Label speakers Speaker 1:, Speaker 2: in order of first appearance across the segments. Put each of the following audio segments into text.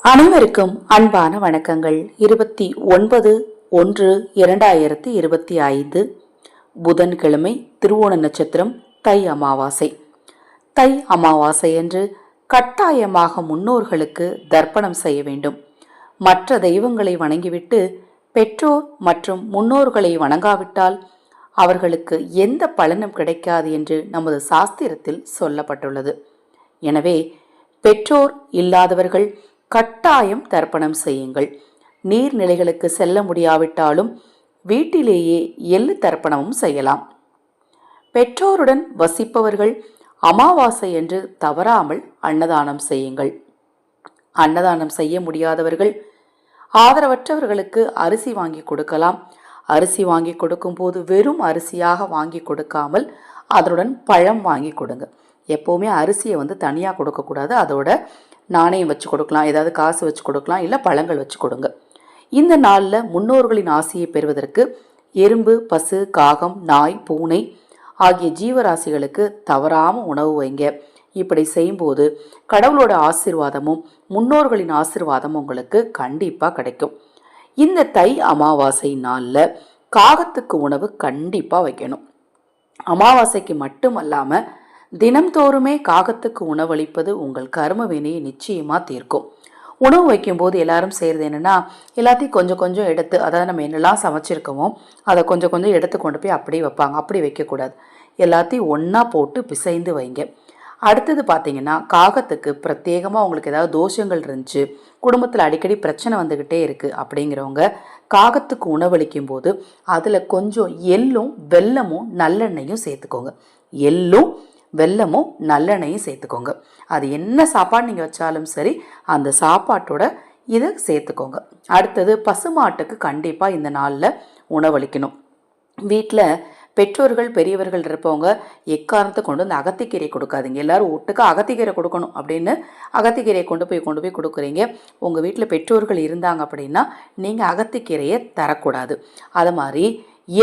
Speaker 1: அனைவருக்கும் அன்பான வணக்கங்கள். 29/1/2025 புதன்கிழமை, திருவோண நட்சத்திரம், தை அமாவாசை. தை அமாவாசை என்று கட்டாயமாக முன்னோர்களுக்கு தர்ப்பணம் செய்ய வேண்டும். மற்ற தெய்வங்களை வணங்கிவிட்டு பெற்றோர் மற்றும் முன்னோர்களை வணங்காவிட்டால் அவர்களுக்கு எந்த பலனும் கிடைக்காது என்று நமது சாஸ்திரத்தில் சொல்லப்பட்டுள்ளது. எனவே பெற்றோர் இல்லாதவர்கள் கட்டாயம் தர்ப்பணம் செய்யுங்கள். நீர்நிலைகளுக்கு செல்ல முடியாவிட்டாலும் வீட்டிலேயே எள்ளு தர்ப்பணமும் செய்யலாம். பெற்றோருடன் வசிப்பவர்கள் அமாவாசை என்று தவறாமல் அன்னதானம் செய்யுங்கள். அன்னதானம் செய்ய முடியாதவர்கள் ஆதரவற்றவர்களுக்கு அரிசி வாங்கி கொடுக்கலாம். அரிசி வாங்கி கொடுக்கும் போது வெறும் அரிசியாக வாங்கி கொடுக்காமல் அதனுடன் பழம் வாங்கி கொடுங்க. எப்போவுமே அரிசியை தனியாக கொடுக்கக்கூடாது. அதோட நாணயம் வச்சு கொடுக்கலாம், ஏதாவது காசு வச்சு கொடுக்கலாம், இல்லை பழங்கள் வச்சு கொடுங்க. இந்த நாளில் முன்னோர்களின் ஆசையை பெறுவதற்கு எறும்பு, பசு, காகம், நாய், பூனை ஆகிய ஜீவராசிகளுக்கு தவறாமல் உணவு வைங்க. இப்படி செய்யும்போது கடவுளோட ஆசீர்வாதமும் முன்னோர்களின் ஆசீர்வாதமும் உங்களுக்கு கண்டிப்பாக கிடைக்கும். இந்த தை அமாவாசை நாளில் காகத்துக்கு உணவு கண்டிப்பாக வைக்கணும். அமாவாசைக்கு மட்டுமல்லாமல் தினம்தோறுமே காகத்துக்கு உணவளிப்பது உங்கள் கர்ம வினையை நிச்சயமாக தீர்க்கும். உணவு வைக்கும்போது எல்லாரும் செய்கிறது என்னென்னா, எல்லாத்தையும் கொஞ்சம் கொஞ்சம் எடுத்து, அதாவது நம்ம என்னெல்லாம் சமைச்சிருக்கோமோ அதை கொஞ்சம் கொஞ்சம் எடுத்து கொண்டு போய் அப்படியே வைப்பாங்க. அப்படி வைக்கக்கூடாது. எல்லாத்தையும் ஒன்றா போட்டு பிசைந்து வைங்க. அடுத்தது பார்த்தீங்கன்னா, காகத்துக்கு பிரத்யேகமாக உங்களுக்கு ஏதாவது தோஷங்கள் இருந்துச்சு, குடும்பத்தில் அடிக்கடி பிரச்சனை வந்துக்கிட்டே இருக்குது அப்படிங்கிறவங்க காகத்துக்கு உணவளிக்கும் போது அதில் கொஞ்சம் எள்ளும் வெல்லமும் நல்லெண்ணெயும் சேர்த்துக்கோங்க. எள்ளும் வெல்லமும் நல்லெண்ணையும் சேர்த்துக்கோங்க. அது என்ன சாப்பாடு நீங்கள் வச்சாலும் சரி, அந்த சாப்பாட்டோட இதை சேர்த்துக்கோங்க. அடுத்தது பசுமாட்டுக்கு கண்டிப்பாக இந்த நாளில் உணவளிக்கணும். வீட்டில் பெற்றோர்கள் பெரியவர்கள் இருப்பவங்க எக்காரணத்தை கொண்டு இந்த அகத்திக்கீரை கொடுக்காதீங்க. எல்லாரும் ஒட்டுக்கா அகத்திக்கீரை கொடுக்கணும் அப்படின்னு அகத்திக்கீரையை கொண்டு போய் கொடுக்குறீங்க. உங்கள் வீட்டில் பெற்றோர்கள் இருந்தாங்க அப்படின்னா நீங்கள் அகத்திக்கீரையை தரக்கூடாது. அது மாதிரி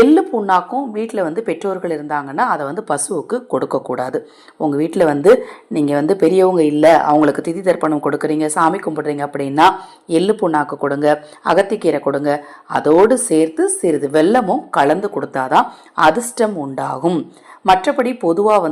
Speaker 1: எள்ளு புண்ணாக்கும் வீட்டில் பெற்றோர்கள் இருந்தாங்கன்னா அதை பசுவுக்கு கொடுக்கக்கூடாது. உங்கள் வீட்டில் நீங்கள் பெரியவங்க இல்லை, அவங்களுக்கு திதி தர்ப்பணம் கொடுக்குறீங்க, சாமி கும்பிடுறீங்க அப்படின்னா எள்ளு புண்ணாக்கு கொடுங்க, அகத்திக்கீரை கொடுங்க. அதோடு சேர்த்து சிறிது வெல்லமும் கலந்து கொடுத்தாதான் அதிர்ஷ்டம் உண்டாகும். மற்றபடி பொதுவாக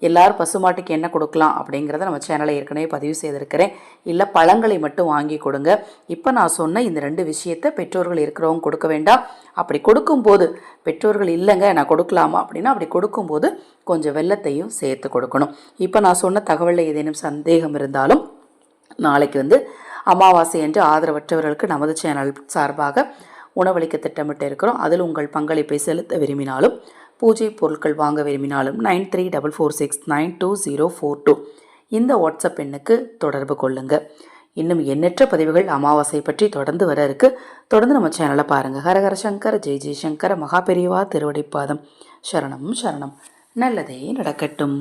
Speaker 1: எல்லாரும் பசுமாட்டுக்கு என்ன கொடுக்கலாம் அப்படிங்கிறத நம்ம சேனலில் ஏற்கனவே பதிவு செய்திருக்கிறேன். இல்லை பழங்களை மட்டும் வாங்கி கொடுங்க. இப்போ நான் சொன்ன இந்த 2 விஷயத்தை பெற்றோர்கள் இருக்கிறவங்க கொடுக்க வேண்டாம். அப்படி கொடுக்கும்போது பெற்றோர்கள் இல்லைங்க நான் கொடுக்கலாமா அப்படின்னா அப்படி கொடுக்கும்போது கொஞ்சம் வெல்லத்தையும் சேர்த்து கொடுக்கணும். இப்போ நான் சொன்ன தகவலில் ஏதேனும் சந்தேகம் இருந்தாலும் நாளைக்கு அமாவாசை என்று ஆதரவற்றவர்களுக்கு நமது சேனல் சார்பாக உணவளிக்க திட்டமிட்டு இருக்கிறோம். அதில் உங்கள் பங்களிப்பை செலுத்த விரும்பினாலும் பூஜை பொருட்கள் வாங்க விரும்பினாலும் 9366920042 இந்த வாட்ஸ்அப் எண்ணுக்கு தொடர்பு கொள்ளுங்க. இன்னும் எண்ணற்ற பதிவுகள் அமாவாசை பற்றி தொடர்ந்து வர இருக்கு. தொடர்ந்து நம்ம சேனலை பாருங்க. ஹரஹர சங்கர, ஜெய் ஜெய்சங்கர, மகா பெரியவா திருவடிப்பாதம். சரணம் சரணம். நல்லதே நடக்கட்டும்.